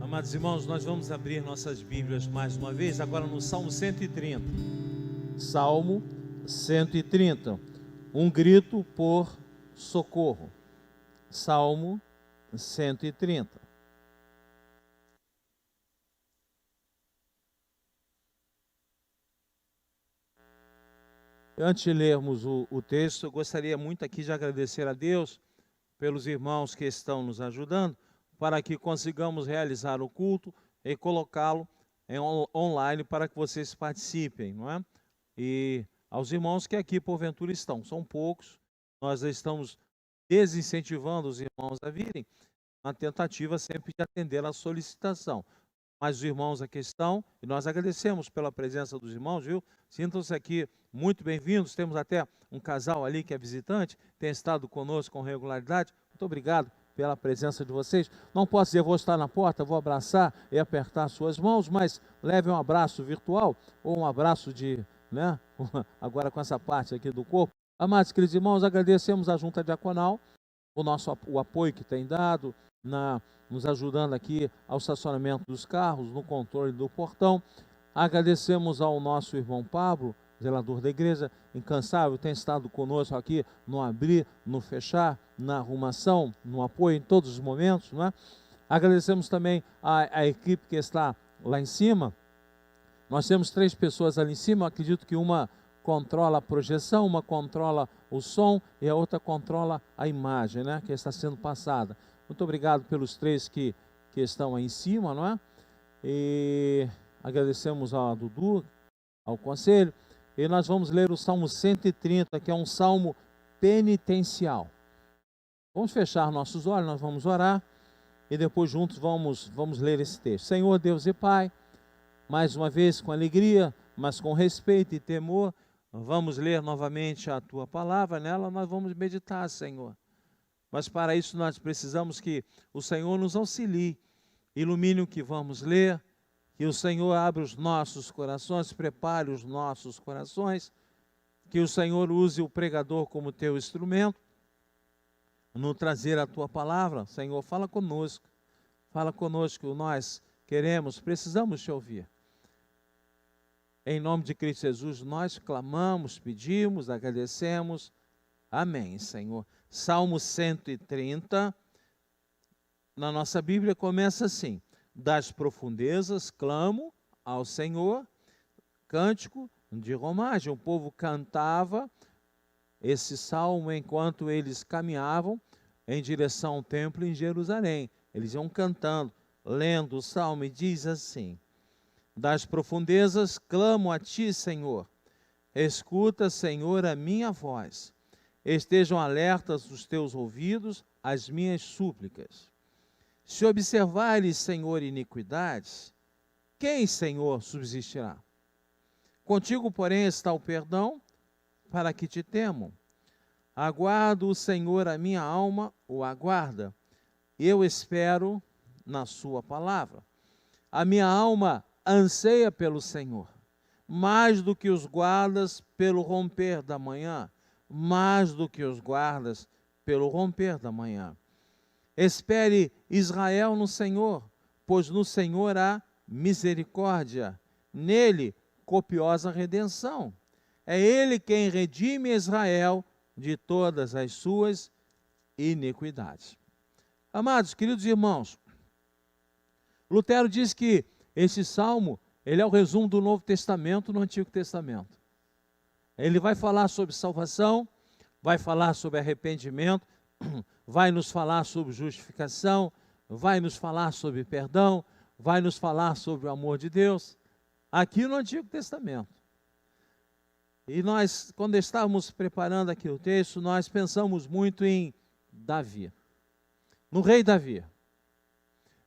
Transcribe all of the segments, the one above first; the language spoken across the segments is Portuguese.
Amados irmãos, nós vamos abrir nossas Bíblias mais uma vez, agora no Salmo 130. Salmo 130. Um grito por socorro. Salmo 130. Antes de lermos o texto, eu gostaria muito aqui de agradecer a Deus pelos irmãos que estão nos ajudando, para que consigamos realizar o culto e colocá-lo online para que vocês participem, não é? E aos irmãos que aqui porventura estão, são poucos, nós estamos desincentivando os irmãos a virem, na tentativa sempre de atender a solicitação. Mas os irmãos aqui estão, e nós agradecemos pela presença dos irmãos, viu? Sintam-se aqui muito bem-vindos, temos até um casal ali que é visitante, tem estado conosco com regularidade. Muito obrigado pela presença de vocês. Não posso dizer, vou estar na porta, vou abraçar e apertar suas mãos, mas leve um abraço virtual, ou um abraço de, né, agora com essa parte aqui do corpo. Amados queridos irmãos, agradecemos a Junta Diaconal, o apoio que tem dado, nos ajudando aqui ao estacionamento dos carros, no controle do portão. Agradecemos ao nosso irmão Pablo, zelador da igreja, incansável, tem estado conosco aqui no abrir, no fechar, na arrumação, no apoio em todos os momentos, não é? Agradecemos também a equipe que está lá em cima. Nós temos 3 pessoas ali em cima, eu acredito que uma controla a projeção, uma controla o som e a outra controla a imagem, né, que está sendo passada. Muito obrigado pelos 3 que estão aí em cima, não é? E agradecemos ao Dudu, ao conselho. E nós vamos ler o Salmo 130, que é um salmo penitencial. Vamos fechar nossos olhos, nós vamos orar e depois juntos vamos ler esse texto. Senhor Deus e Pai, mais uma vez com alegria, mas com respeito e temor, vamos ler novamente a Tua palavra, nela nós vamos meditar, Senhor. Mas para isso nós precisamos que o Senhor nos auxilie, ilumine o que vamos ler, que o Senhor abra os nossos corações, prepare os nossos corações, que o Senhor use o pregador como teu instrumento, no trazer a tua palavra. Senhor, fala conosco, nós queremos, precisamos te ouvir. Em nome de Cristo Jesus, nós clamamos, pedimos, agradecemos. Amém, Senhor. Salmo 130, na nossa Bíblia começa assim: das profundezas clamo ao Senhor, cântico de romagem. O povo cantava esse salmo enquanto eles caminhavam em direção ao templo em Jerusalém. Eles iam cantando, lendo o salmo, e diz assim: das profundezas clamo a ti, Senhor. Escuta, Senhor, a minha voz. Estejam alertas os teus ouvidos às minhas súplicas. Se observares, Senhor, iniquidades, quem, Senhor, subsistirá? Contigo, porém, está o perdão, para que te temam. Aguardo o Senhor, a minha alma o aguarda. Eu espero na sua palavra. A minha alma anseia pelo Senhor, mais do que os guardas pelo romper da manhã, mais do que os guardas pelo romper da manhã. Espere Israel no Senhor, pois no Senhor há misericórdia, nele copiosa redenção. É ele quem redime Israel de todas as suas iniquidades. Amados, queridos irmãos, Lutero diz que esse salmo, ele é o resumo do Novo Testamento no Antigo Testamento. Ele vai falar sobre salvação, vai falar sobre arrependimento, vai nos falar sobre justificação, vai nos falar sobre perdão, vai nos falar sobre o amor de Deus, aqui no Antigo Testamento. E nós, quando estávamos preparando aqui o texto, nós pensamos muito em Davi, no rei Davi,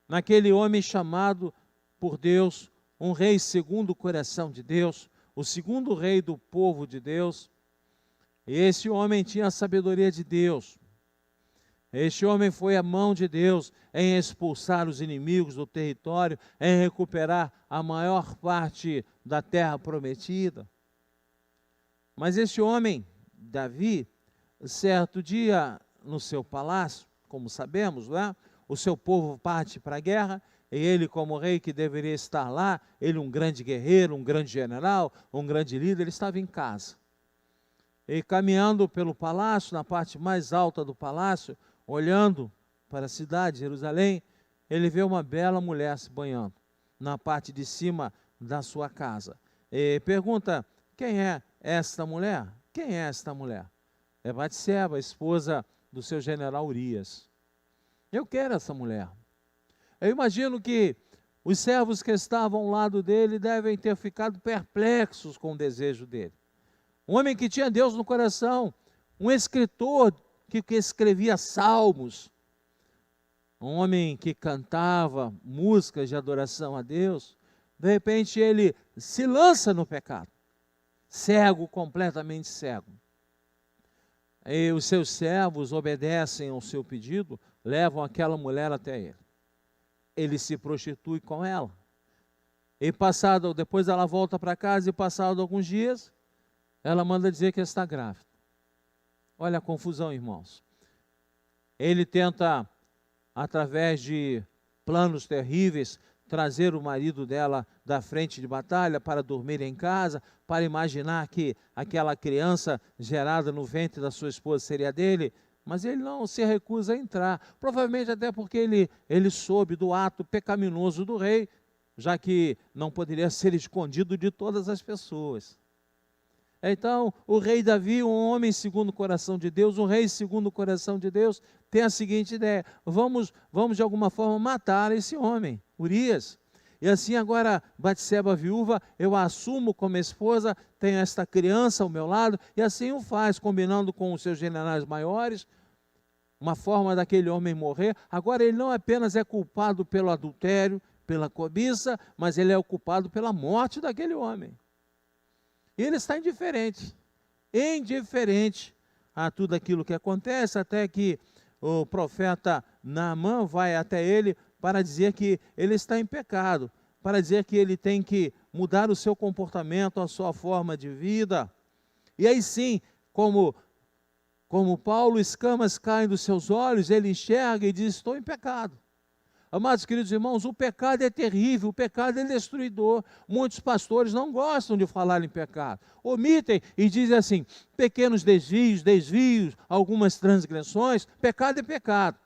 naquele homem chamado por Deus, um rei segundo o coração de Deus, o segundo rei do povo de Deus. E esse homem tinha a sabedoria de Deus. Este homem foi a mão de Deus em expulsar os inimigos do território, em recuperar a maior parte da terra prometida. Mas esse homem, Davi, certo dia no seu palácio, como sabemos, não é? O seu povo parte para a guerra e ele como rei que deveria estar lá, ele um grande guerreiro, um grande general, um grande líder, ele estava em casa. E caminhando pelo palácio, na parte mais alta do palácio, olhando para a cidade, Jerusalém, ele vê uma bela mulher se banhando, na parte de cima da sua casa. E pergunta, quem é esta mulher? Quem é esta mulher? É Batseba, esposa do seu general Urias. Eu quero essa mulher. Eu imagino que os servos que estavam ao lado dele devem ter ficado perplexos com o desejo dele. Um homem que tinha Deus no coração, um escritor que escrevia salmos, um homem que cantava músicas de adoração a Deus, de repente ele se lança no pecado, cego, completamente cego. E os seus servos obedecem ao seu pedido, levam aquela mulher até ele. Ele se prostitui com ela. E depois ela volta para casa e passado alguns dias, ela manda dizer que está grávida. Olha a confusão, irmãos. Ele tenta, através de planos terríveis, trazer o marido dela da frente de batalha para dormir em casa, para imaginar que aquela criança gerada no ventre da sua esposa seria dele, mas ele não se recusa a entrar, provavelmente até porque ele soube do ato pecaminoso do rei, já que não poderia ser escondido de todas as pessoas. Então, o rei Davi, um homem segundo o coração de Deus, um rei segundo o coração de Deus, tem a seguinte ideia: vamos de alguma forma matar esse homem, Urias. E assim agora, Batseba viúva, eu a assumo como esposa, tenho esta criança ao meu lado, e assim o faz, combinando com os seus generais maiores, uma forma daquele homem morrer. Agora ele não apenas é culpado pelo adultério, pela cobiça, mas ele é o culpado pela morte daquele homem. E ele está indiferente a tudo aquilo que acontece, até que o profeta Naamã vai até ele para dizer que ele está em pecado, para dizer que ele tem que mudar o seu comportamento, a sua forma de vida. E aí sim, como Paulo, escamas caem dos seus olhos, ele enxerga e diz: estou em pecado. Amados queridos irmãos, o pecado é terrível, o pecado é destruidor. Muitos pastores não gostam de falar em pecado, omitem e dizem assim: pequenos desvios, algumas transgressões. Pecado é pecado.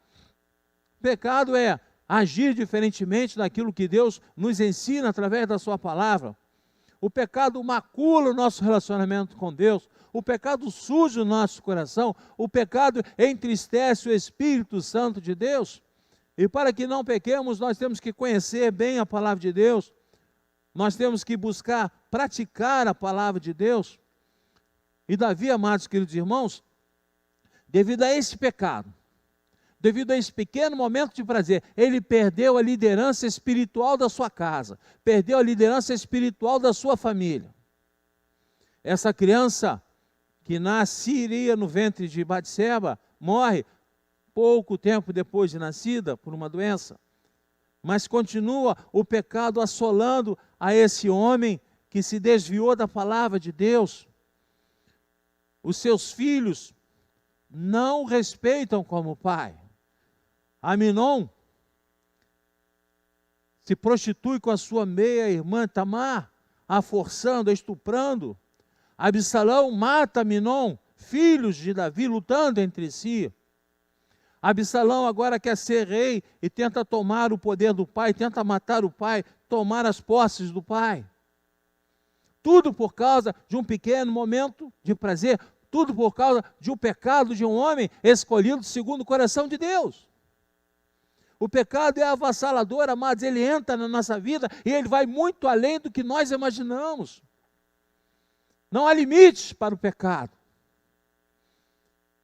Pecado é agir diferentemente daquilo que Deus nos ensina através da sua palavra. O pecado macula o nosso relacionamento com Deus. O pecado suja o nosso coração. O pecado entristece o Espírito Santo de Deus. E para que não pequemos, nós temos que conhecer bem a palavra de Deus. Nós temos que buscar praticar a palavra de Deus. E Davi, amados queridos irmãos, devido a esse pecado, devido a esse pequeno momento de prazer, ele perdeu a liderança espiritual da sua casa, perdeu a liderança espiritual da sua família. Essa criança que nasceria no ventre de Batseba morre pouco tempo depois de nascida por uma doença, mas continua o pecado assolando a esse homem que se desviou da palavra de Deus. Os seus filhos não o respeitam como pai. Aminon se prostitui com a sua meia-irmã Tamar, a forçando, a estuprando. Absalão mata Aminon, filhos de Davi, lutando entre si. Absalão agora quer ser rei e tenta tomar o poder do pai, tenta matar o pai, tomar as posses do pai. Tudo por causa de um pequeno momento de prazer, tudo por causa de um pecado de um homem escolhido segundo o coração de Deus. O pecado é avassalador, amados, ele entra na nossa vida e ele vai muito além do que nós imaginamos. Não há limites para o pecado.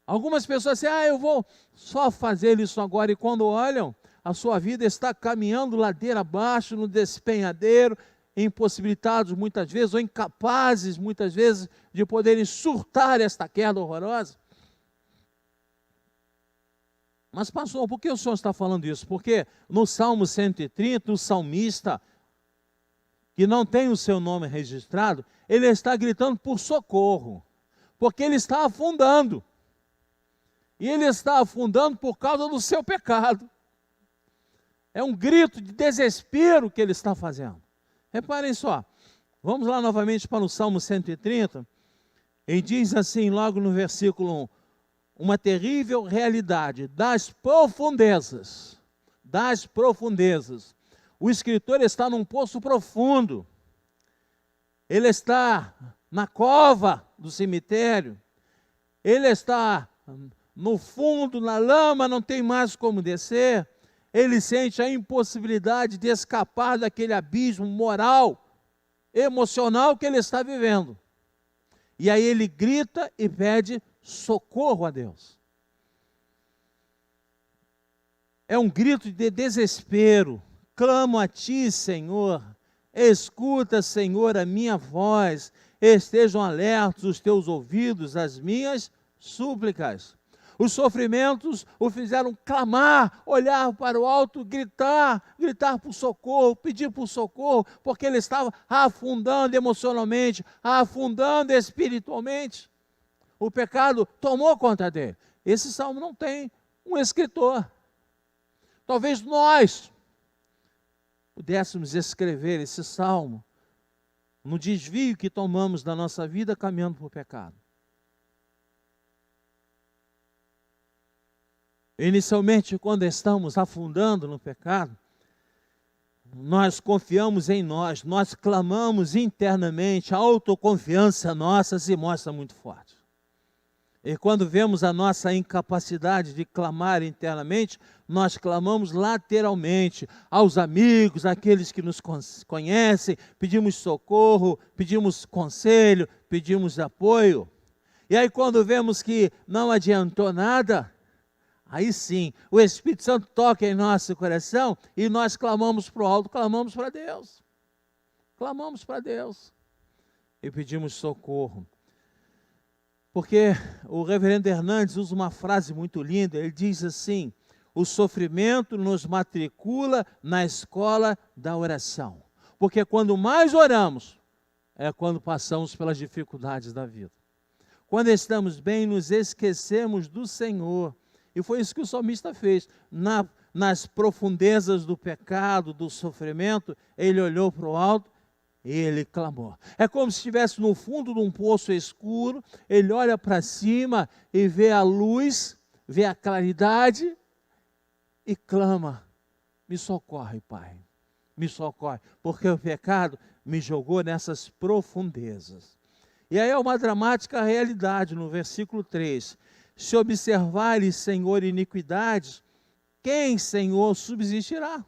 Algumas pessoas dizem: eu vou só fazer isso agora, e quando olham, a sua vida está caminhando ladeira abaixo, no despenhadeiro, impossibilitados muitas vezes, ou incapazes muitas vezes, de poderem surtar esta queda horrorosa. Mas pastor, por que o senhor está falando isso? Porque no Salmo 130, o salmista, que não tem o seu nome registrado, ele está gritando por socorro, porque ele está afundando. E ele está afundando por causa do seu pecado. É um grito de desespero que ele está fazendo. Reparem só, vamos lá novamente para o Salmo 130, e diz assim, logo no versículo 1, uma terrível realidade das profundezas, o escritor está num poço profundo, ele está na cova do cemitério, ele está no fundo, na lama, não tem mais como descer, ele sente a impossibilidade de escapar daquele abismo moral, emocional que ele está vivendo. E aí ele grita e pede socorro a Deus. É um grito de desespero. Clamo a ti, Senhor. Escuta, Senhor, a minha voz. Estejam alertos os teus ouvidos às minhas súplicas. Os sofrimentos o fizeram clamar, olhar para o alto, gritar por socorro, pedir por socorro, porque ele estava afundando emocionalmente, afundando espiritualmente. O pecado tomou conta dele. Esse salmo não tem um escritor. Talvez nós pudéssemos escrever esse salmo no desvio que tomamos da nossa vida caminhando para o pecado. Inicialmente, quando estamos afundando no pecado, nós confiamos em nós clamamos internamente, a autoconfiança nossa se mostra muito forte. E quando vemos a nossa incapacidade de clamar internamente, nós clamamos lateralmente aos amigos, àqueles que nos conhecem, pedimos socorro, pedimos conselho, pedimos apoio. E aí quando vemos que não adiantou nada, aí sim, o Espírito Santo toca em nosso coração e nós clamamos para o alto, clamamos para Deus. Clamamos para Deus e pedimos socorro. Porque o reverendo Hernandes usa uma frase muito linda, ele diz assim, o sofrimento nos matricula na escola da oração. Porque quando mais oramos, é quando passamos pelas dificuldades da vida. Quando estamos bem, nos esquecemos do Senhor. E foi isso que o salmista fez. Nas profundezas do pecado, do sofrimento, ele olhou para o alto e ele clamou. É como se estivesse no fundo de um poço escuro, ele olha para cima e vê a luz, vê a claridade e clama, me socorre, Pai, me socorre, porque o pecado me jogou nessas profundezas. E aí é uma dramática realidade no versículo 3. Se observares, Senhor, iniquidades, quem, Senhor, subsistirá?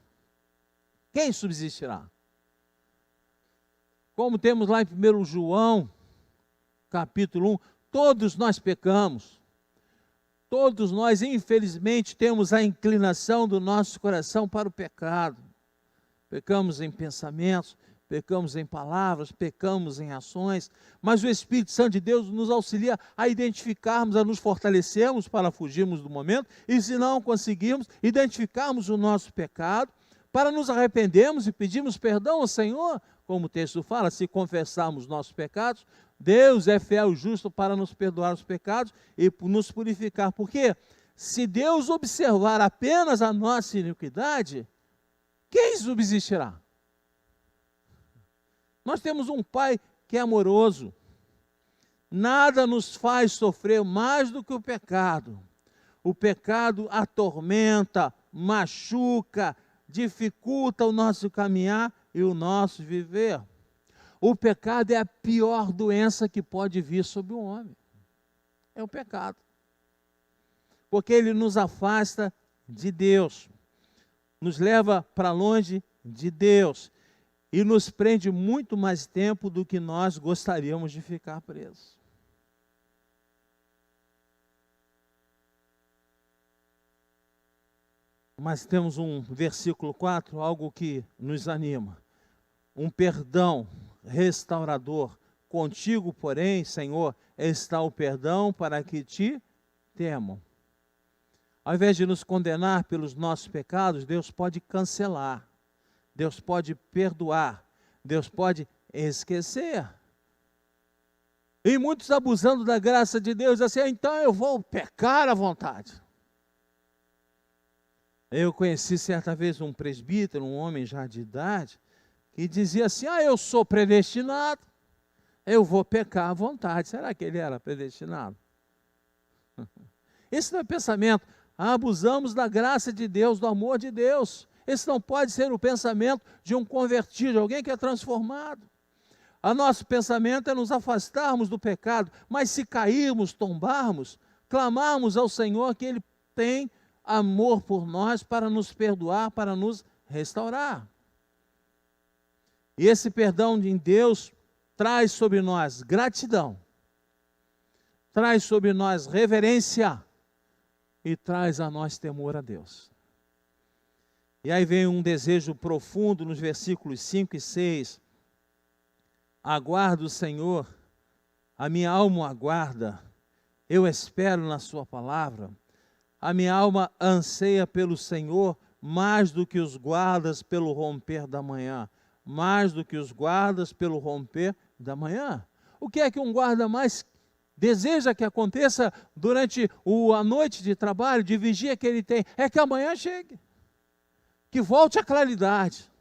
Quem subsistirá? Como temos lá em 1 João, capítulo 1, todos nós pecamos. Todos nós, infelizmente, temos a inclinação do nosso coração para o pecado. Pecamos em pensamentos, pecamos em palavras, pecamos em ações, mas o Espírito Santo de Deus nos auxilia a identificarmos, a nos fortalecermos para fugirmos do momento, e se não conseguirmos, identificarmos o nosso pecado, para nos arrependermos e pedirmos perdão ao Senhor, como o texto fala, se confessarmos nossos pecados, Deus é fiel e justo para nos perdoar os pecados e nos purificar. Porque se Deus observar apenas a nossa iniquidade, quem subsistirá? Nós temos um Pai que é amoroso. Nada nos faz sofrer mais do que o pecado. O pecado atormenta, machuca, dificulta o nosso caminhar e o nosso viver. O pecado é a pior doença que pode vir sobre o homem. É o pecado. Porque ele nos afasta de Deus, nos leva para longe de Deus e nos prende muito mais tempo do que nós gostaríamos de ficar presos. Mas temos um versículo 4, algo que nos anima. Um perdão restaurador. Contigo, porém, Senhor, está o perdão para que te temam. Ao invés de nos condenar pelos nossos pecados, Deus pode cancelar. Deus pode perdoar. Deus pode esquecer. E muitos abusando da graça de Deus, assim, então eu vou pecar à vontade. Eu conheci certa vez um presbítero, um homem já de idade, que dizia assim: eu sou predestinado, eu vou pecar à vontade. Será que ele era predestinado? Esse não é pensamento. Abusamos da graça de Deus, do amor de Deus. Esse não pode ser o pensamento de um convertido, de alguém que é transformado. O nosso pensamento é nos afastarmos do pecado, mas se cairmos, tombarmos, clamarmos ao Senhor que Ele tem amor por nós para nos perdoar, para nos restaurar. E esse perdão de Deus traz sobre nós gratidão, traz sobre nós reverência e traz a nós temor a Deus. E aí vem um desejo profundo nos versículos 5 e 6. Aguardo o Senhor, a minha alma o aguarda, eu espero na sua palavra. A minha alma anseia pelo Senhor mais do que os guardas pelo romper da manhã. Mais do que os guardas pelo romper da manhã. O que é que um guarda mais deseja que aconteça durante a noite de trabalho, de vigia que ele tem? É que amanhã chegue, que volte à claridade,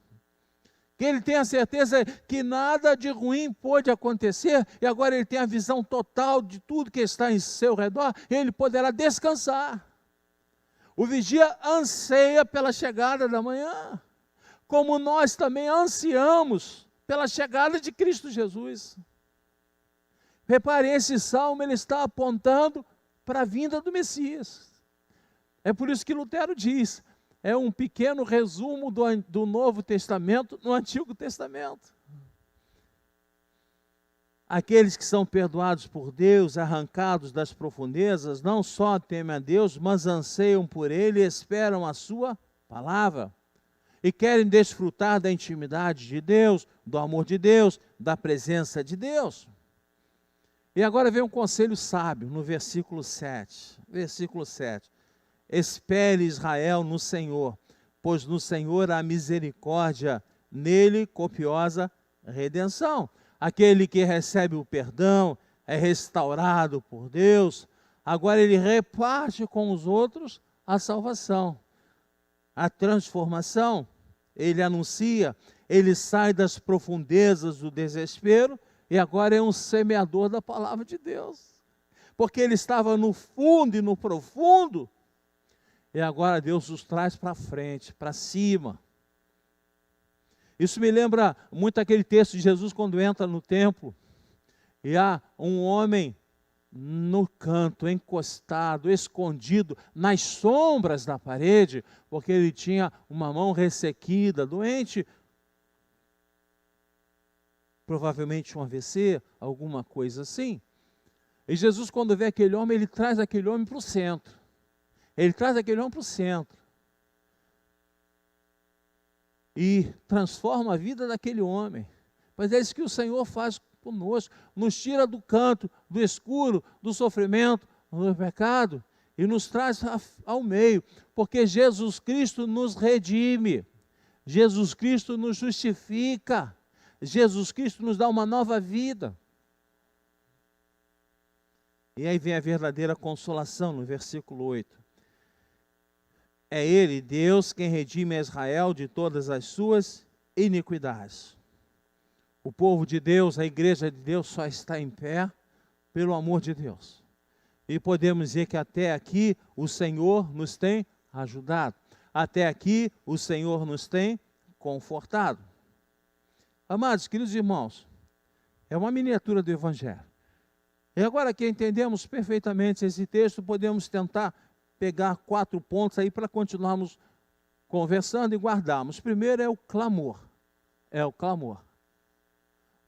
que ele tenha certeza que nada de ruim pode acontecer, e agora ele tem a visão total de tudo que está em seu redor, e ele poderá descansar. O vigia anseia pela chegada da manhã, como nós também ansiamos pela chegada de Cristo Jesus. Repare, esse salmo ele está apontando para a vinda do Messias. É por isso que Lutero diz, é um pequeno resumo do Novo Testamento no Antigo Testamento. Aqueles que são perdoados por Deus, arrancados das profundezas, não só temem a Deus, mas anseiam por Ele e esperam a sua palavra. E querem desfrutar da intimidade de Deus, do amor de Deus, da presença de Deus. E agora vem um conselho sábio no versículo 7. Versículo 7. Espere Israel no Senhor, pois no Senhor há misericórdia, nele copiosa redenção. Aquele que recebe o perdão é restaurado por Deus, agora ele reparte com os outros a salvação, a transformação. Ele anuncia, ele sai das profundezas do desespero e agora é um semeador da palavra de Deus, porque ele estava no fundo e no profundo, e agora Deus os traz para frente, para cima. Isso me lembra muito aquele texto de Jesus quando entra no templo, e há um homem no canto, encostado, escondido, nas sombras da parede, porque ele tinha uma mão ressequida, doente, provavelmente um AVC, alguma coisa assim. E Jesus, quando vê aquele homem, ele traz aquele homem para o centro. Ele traz aquele homem para o centro. E transforma a vida daquele homem. Mas é isso que o Senhor faz conosco. Nos tira do canto, do escuro, do sofrimento, do pecado, e nos traz ao meio. Porque Jesus Cristo nos redime. Jesus Cristo nos justifica. Jesus Cristo nos dá uma nova vida. E aí vem a verdadeira consolação no versículo 8. É Ele, Deus, quem redime a Israel de todas as suas iniquidades. O povo de Deus, a igreja de Deus só está em pé pelo amor de Deus. E podemos dizer que até aqui o Senhor nos tem ajudado. Até aqui o Senhor nos tem confortado. Amados, queridos irmãos, é uma miniatura do Evangelho. E agora que entendemos perfeitamente esse texto, podemos tentar pegar 4 pontos aí para continuarmos conversando e guardarmos. Primeiro é o clamor. É o clamor.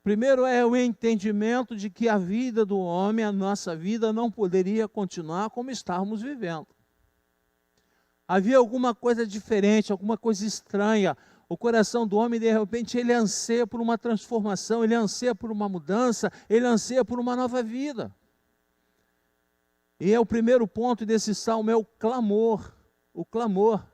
Primeiro é o entendimento de que a vida do homem, a nossa vida, não poderia continuar como estávamos vivendo. Havia alguma coisa diferente, alguma coisa estranha. O coração do homem, de repente, ele anseia por uma transformação, ele anseia por uma mudança, ele anseia por uma nova vida. E é o primeiro ponto desse salmo, é o clamor. O clamor.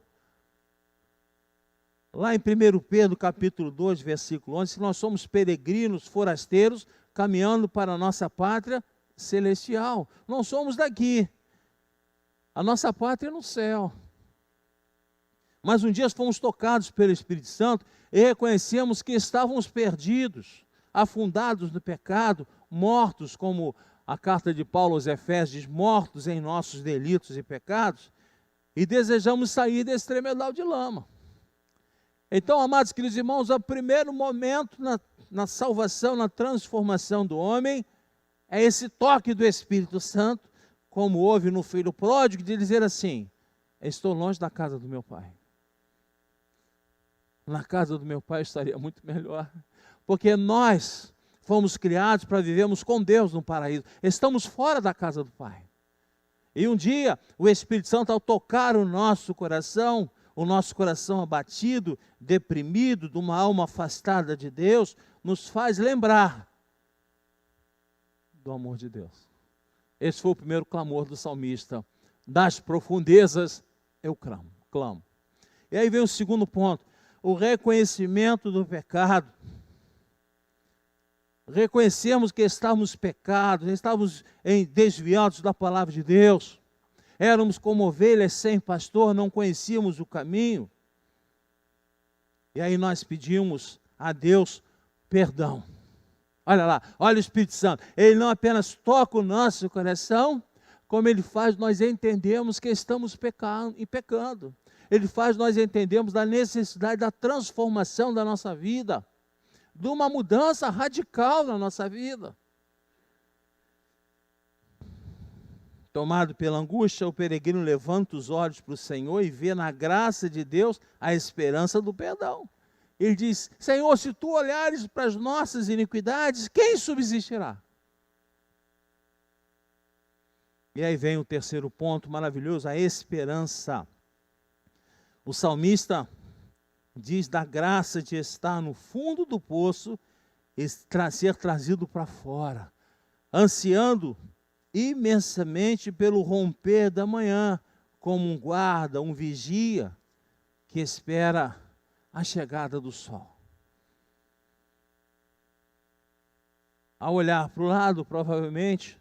Lá em 1 Pedro, capítulo 2, versículo 11, se nós somos peregrinos, forasteiros, caminhando para a nossa pátria celestial. Não somos daqui. A nossa pátria é no céu. Mas um dia fomos tocados pelo Espírito Santo e reconhecemos que estávamos perdidos, afundados no pecado, mortos, como a carta de Paulo aos Efésios diz, mortos em nossos delitos e pecados, e desejamos sair desse tremedal de lama. Então, amados queridos irmãos, o primeiro momento na salvação, na transformação do homem, é esse toque do Espírito Santo, como houve no filho pródigo, de dizer assim: estou longe da casa do meu pai. Na casa do meu pai estaria muito melhor, porque nós fomos criados para vivermos com Deus no paraíso, estamos fora da casa do Pai. E um dia, o Espírito Santo, ao tocar o nosso coração abatido, deprimido, de uma alma afastada de Deus, nos faz lembrar do amor de Deus. Esse foi o primeiro clamor do salmista: das profundezas eu clamo. E aí vem o segundo ponto, o reconhecimento do pecado. Reconhecemos que estávamos pecados, estávamos desviados da palavra de Deus, éramos como ovelhas sem pastor, não conhecíamos o caminho, e aí nós pedimos a Deus perdão. Olha lá, olha o Espírito Santo, Ele não apenas toca o nosso coração, como Ele faz nós entendemos que estamos pecando, Ele faz nós entendemos da necessidade da transformação da nossa vida, de uma mudança radical na nossa vida. Tomado pela angústia, o peregrino levanta os olhos para o Senhor e vê na graça de Deus a esperança do perdão. Ele diz: Senhor, se tu olhares para as nossas iniquidades, quem subsistirá? E aí vem o terceiro ponto maravilhoso, a esperança. O salmista diz da graça de estar no fundo do poço e ser trazido para fora, ansiando imensamente pelo romper da manhã, como um guarda, um vigia, que espera a chegada do sol. Ao olhar para o lado, provavelmente,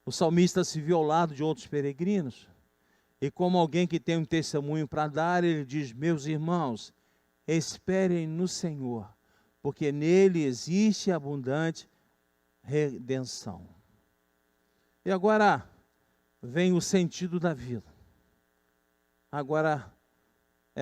o salmista se viu ao lado de outros peregrinos, e como alguém que tem um testemunho para dar, ele diz: meus irmãos, esperem no Senhor, porque nele existe abundante redenção. E agora vem o sentido da vida. Agora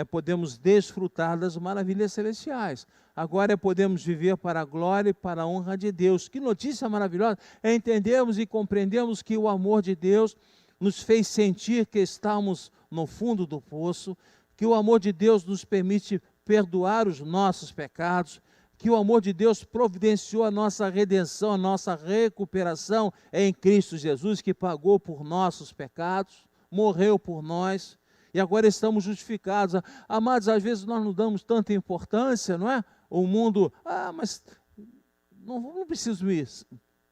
podemos desfrutar das maravilhas celestiais. Agora podemos viver para a glória e para a honra de Deus. Que notícia maravilhosa! Entendemos e compreendemos que o amor de Deus nos fez sentir que estamos no fundo do poço, que o amor de Deus nos permite perdoar os nossos pecados, que o amor de Deus providenciou a nossa redenção, a nossa recuperação em Cristo Jesus, que pagou por nossos pecados, morreu por nós, e agora estamos justificados. Amados, às vezes nós não damos tanta importância, não é? O mundo, mas não preciso me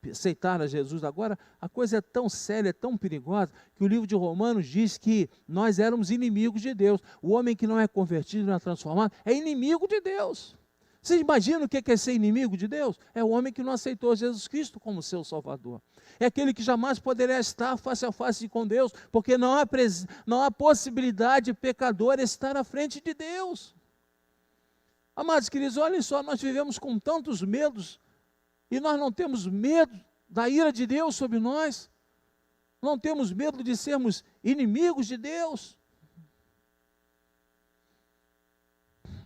aceitar a Jesus agora. A coisa é tão séria, é tão perigosa, que o livro de Romanos diz que nós éramos inimigos de Deus. O homem que não é convertido, não é transformado, é inimigo de Deus. Vocês imaginam o que é ser inimigo de Deus? É o homem que não aceitou Jesus Cristo como seu Salvador. É aquele que jamais poderá estar face a face com Deus, porque não há possibilidade de pecador estar à frente de Deus. Amados queridos, olhem só, nós vivemos com tantos medos, e nós não temos medo da ira de Deus sobre nós, não temos medo de sermos inimigos de Deus.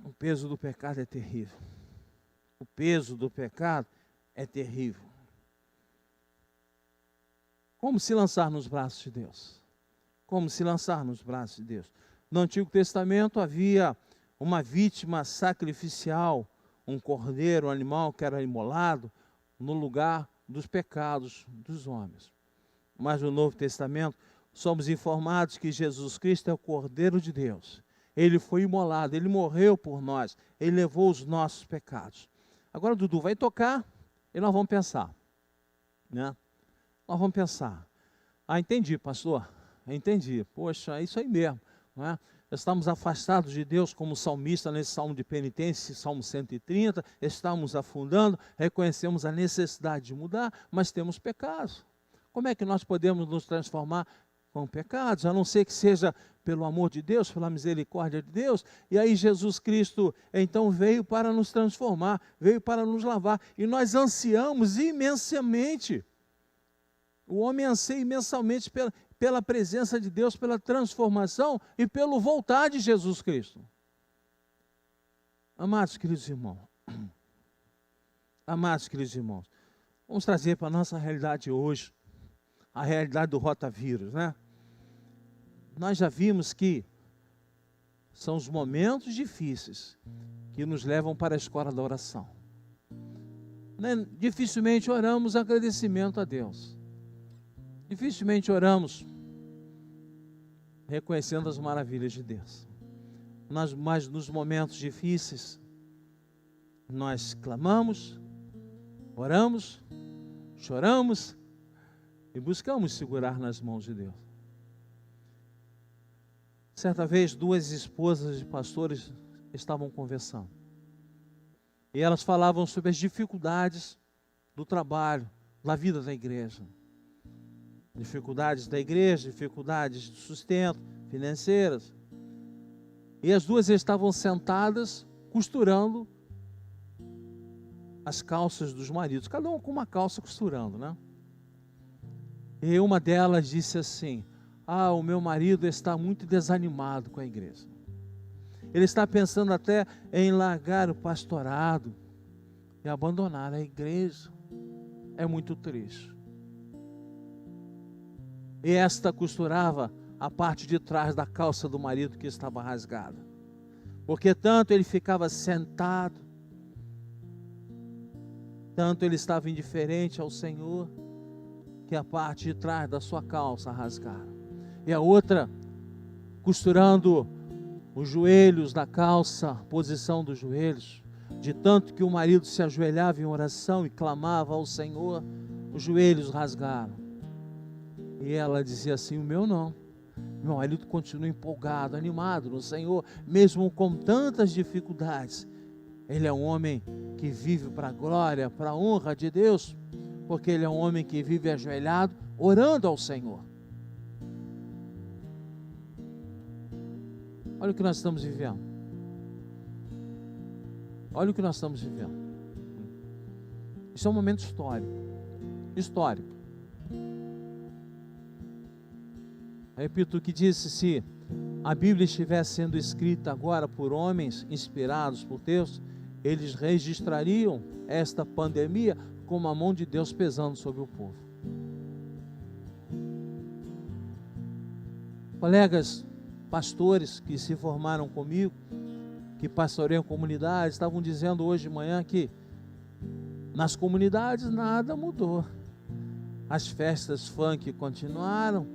O peso do pecado é terrível. O peso do pecado é terrível. Como se lançar nos braços de Deus? Como se lançar nos braços de Deus? No Antigo Testamento havia uma vítima sacrificial, um cordeiro, um animal que era imolado no lugar dos pecados dos homens. Mas no Novo Testamento somos informados que Jesus Cristo é o Cordeiro de Deus. Ele foi imolado, Ele morreu por nós, Ele levou os nossos pecados. Agora, Dudu vai tocar e nós vamos pensar, né? Nós vamos pensar. Entendi, pastor, entendi. Poxa, é isso aí mesmo, não é? Estamos afastados de Deus como salmista nesse salmo de penitência, salmo 130, estamos afundando, reconhecemos a necessidade de mudar, mas temos pecados. Como é que nós podemos nos transformar com pecados, a não ser que seja pelo amor de Deus, pela misericórdia de Deus. E aí Jesus Cristo então veio para nos transformar, veio para nos lavar, e nós ansiamos imensamente. O homem anseia imensamente pela presença de Deus, pela transformação e pelo voltar de Jesus Cristo. Amados queridos irmãos, vamos trazer para a nossa realidade hoje, a realidade do rotavírus, né? Nós já vimos que são os momentos difíceis que nos levam para a escola da oração. Dificilmente oramos agradecimento a Deus. Dificilmente oramos reconhecendo as maravilhas de Deus. Mas nos momentos difíceis, nós clamamos, oramos, choramos e buscamos segurar nas mãos de Deus. Certa vez, duas esposas de pastores estavam conversando. E elas falavam sobre as dificuldades do trabalho, da vida da igreja. Dificuldades da igreja, dificuldades de sustento, financeiras. E as duas estavam sentadas, costurando as calças dos maridos, cada um com uma calça costurando, né? E uma delas disse assim: o meu marido está muito desanimado com a igreja. Ele está pensando até em largar o pastorado e abandonar a igreja. É muito triste. E esta costurava a parte de trás da calça do marido que estava rasgada. Porque tanto ele ficava sentado, tanto ele estava indiferente ao Senhor, que a parte de trás da sua calça rasgada. E a outra costurando os joelhos da calça, posição dos joelhos, de tanto que o marido se ajoelhava em oração e clamava ao Senhor, os joelhos rasgaram. E ela dizia assim: o meu não, meu marido continua empolgado, animado no Senhor, mesmo com tantas dificuldades. Ele é um homem que vive para a glória, para a honra de Deus, porque ele é um homem que vive ajoelhado, orando ao Senhor. Olha o que nós estamos vivendo. Olha o que nós estamos vivendo. Isso é um momento histórico. Histórico. Repito o que disse: se a Bíblia estivesse sendo escrita agora por homens inspirados por Deus, eles registrariam esta pandemia como a mão de Deus pesando sobre o povo. Colegas pastores que se formaram comigo, que pastoreiam comunidades, estavam dizendo hoje de manhã que nas comunidades nada mudou. As festas funk continuaram,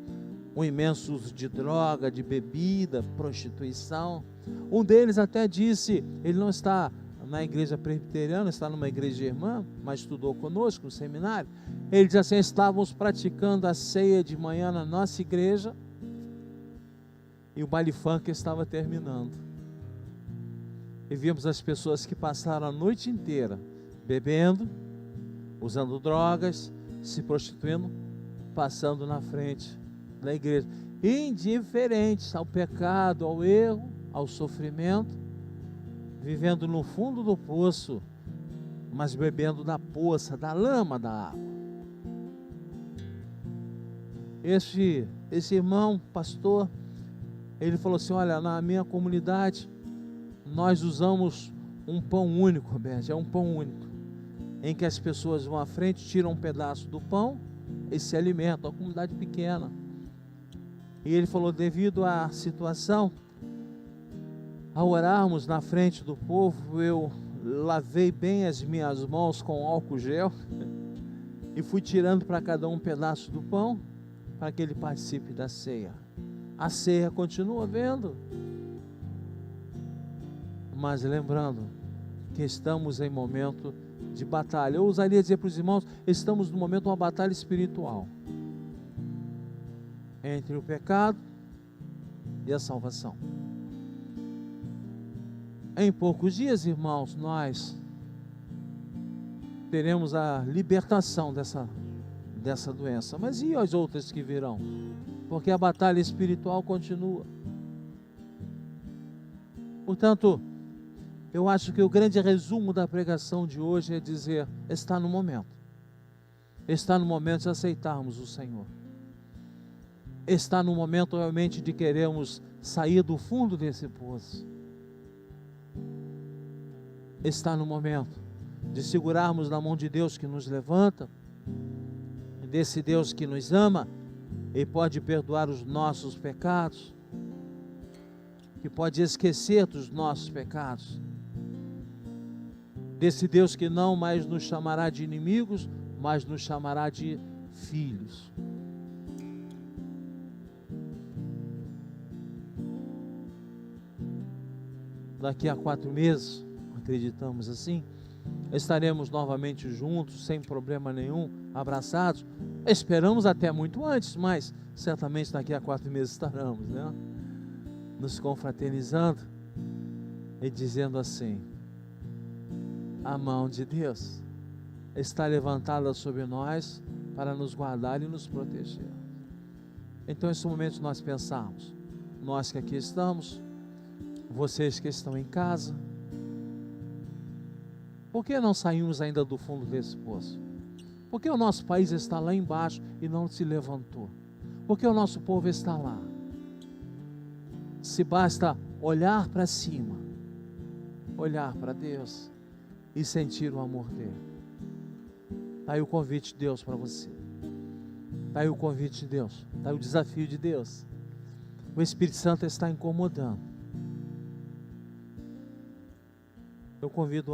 o imenso uso de droga, de bebida, prostituição. Um deles até disse, ele não está na igreja presbiteriana, está numa igreja irmã, mas estudou conosco no seminário. Ele diz assim: estávamos praticando a ceia de manhã na nossa igreja e o baile funk estava terminando. E vimos as pessoas que passaram a noite inteira bebendo, usando drogas, se prostituindo, passando na frente da igreja, indiferentes ao pecado, ao erro, ao sofrimento, vivendo no fundo do poço, mas bebendo da poça, da lama da água. Esse irmão, pastor, ele falou assim: olha, na minha comunidade, nós usamos um pão único, Roberto, é um pão único, em que as pessoas vão à frente, tiram um pedaço do pão e se alimentam, uma comunidade pequena. E ele falou: devido à situação, ao orarmos na frente do povo, eu lavei bem as minhas mãos com álcool gel e fui tirando para cada um pedaço do pão, para que ele participe da ceia. A ceia continua havendo, mas lembrando que estamos em momento de batalha. Eu ousaria dizer para os irmãos, estamos no momento de uma batalha espiritual entre o pecado e a salvação. Em poucos dias, irmãos, nós teremos a libertação dessa doença. Mas e as outras que virão? porque a batalha espiritual continua. Portanto, eu acho que o grande resumo da pregação de hoje é dizer: está no momento. Está no momento de aceitarmos o Senhor. Está no momento realmente de querermos sair do fundo desse poço. Está no momento de segurarmos na mão de Deus que nos levanta, desse Deus que nos ama e pode perdoar os nossos pecados, que pode esquecer dos nossos pecados, desse Deus que não mais nos chamará de inimigos, mas nos chamará de filhos. Daqui a 4 meses, acreditamos assim, estaremos novamente juntos, sem problema nenhum, abraçados. Esperamos até muito antes, mas certamente daqui a 4 meses estaremos, né? Nos confraternizando e dizendo assim: a mão de Deus está levantada sobre nós para nos guardar e nos proteger. Então, nesse momento nós pensamos, nós que aqui estamos, vocês que estão em casa, por que não saímos ainda do fundo desse poço? Por que o nosso país está lá embaixo e não se levantou? Por que o nosso povo está lá? Se basta olhar para cima, olhar para Deus e sentir o amor dele. Está aí o convite de Deus para você. Está aí o convite de Deus. Está aí o desafio de Deus. O Espírito Santo está incomodando. Eu convido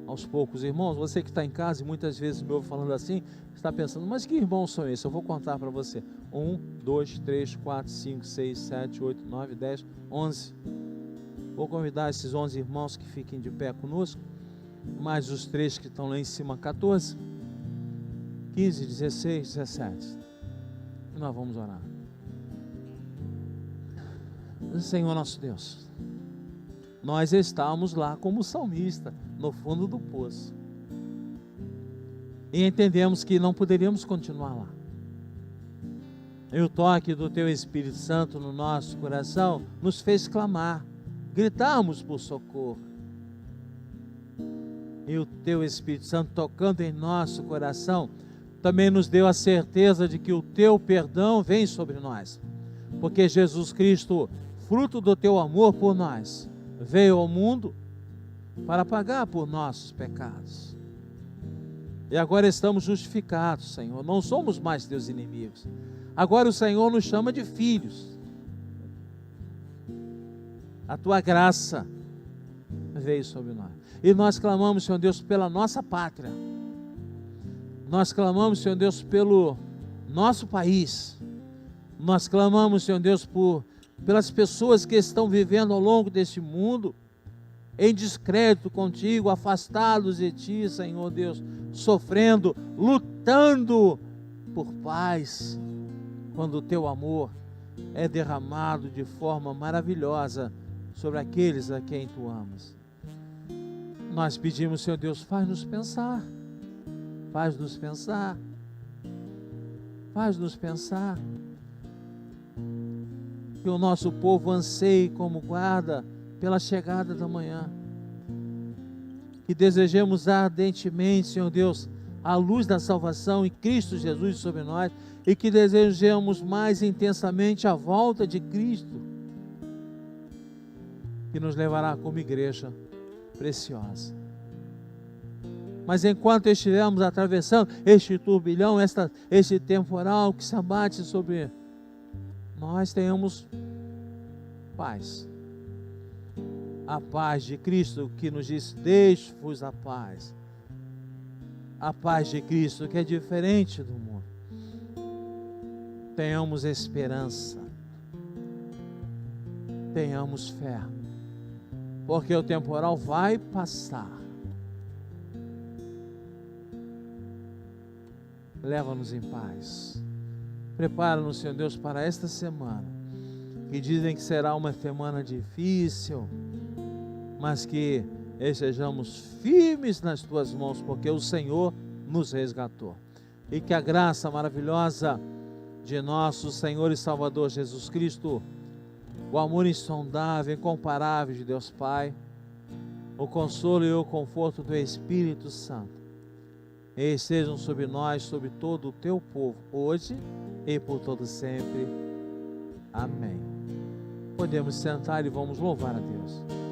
aos poucos irmãos, você que está em casa e muitas vezes me ouve falando assim, está pensando: mas que irmãos são esses? Eu vou contar para você: 1, 2, 3, 4, 5, 6, 7, 8, 9, 10, 11. Vou convidar esses 11 irmãos que fiquem de pé conosco, mais os 3 que estão lá em cima, 14, 15, 16, 17. E nós vamos orar. Senhor nosso Deus, nós estamos lá como salmista, no fundo do poço, e entendemos que não poderíamos continuar lá. E o toque do Teu Espírito Santo no nosso coração nos fez clamar, gritarmos por socorro. E o Teu Espírito Santo tocando em nosso coração também nos deu a certeza de que o Teu perdão vem sobre nós, porque Jesus Cristo, fruto do Teu amor por nós, veio ao mundo para pagar por nossos pecados. E agora estamos justificados, Senhor. Não somos mais Teus inimigos. Agora o Senhor nos chama de filhos. A Tua graça veio sobre nós. E nós clamamos, Senhor Deus, pela nossa pátria. Nós clamamos, Senhor Deus, pelo nosso país. Nós clamamos, Senhor Deus, pelas pessoas que estão vivendo ao longo deste mundo em descrédito contigo, afastados de Ti, Senhor Deus, sofrendo, lutando por paz, quando o Teu amor é derramado de forma maravilhosa sobre aqueles a quem Tu amas. Nós pedimos, Senhor Deus, faz-nos pensar, faz-nos pensar, faz-nos pensar, que o nosso povo anseie como guarda pela chegada da manhã, que desejemos ardentemente, Senhor Deus, a luz da salvação em Cristo Jesus sobre nós, e que desejemos mais intensamente a volta de Cristo, que nos levará como igreja preciosa. Mas enquanto estivermos atravessando este turbilhão, este temporal que se abate sobre nós, tenhamos paz. A paz de Cristo que nos diz: deixe-vos a paz. A paz de Cristo que é diferente do mundo. Tenhamos esperança. Tenhamos fé. Porque o temporal vai passar. Leva-nos em paz. Prepara-nos, Senhor Deus, para esta semana, que dizem que será uma semana difícil, mas que estejamos firmes nas Tuas mãos, porque o Senhor nos resgatou. E que a graça maravilhosa de nosso Senhor e Salvador Jesus Cristo, o amor insondável, incomparável de Deus Pai, o consolo e o conforto do Espírito Santo, estejam sobre nós, sobre todo o teu povo, hoje e por todo sempre. Amém. Podemos sentar e vamos louvar a Deus.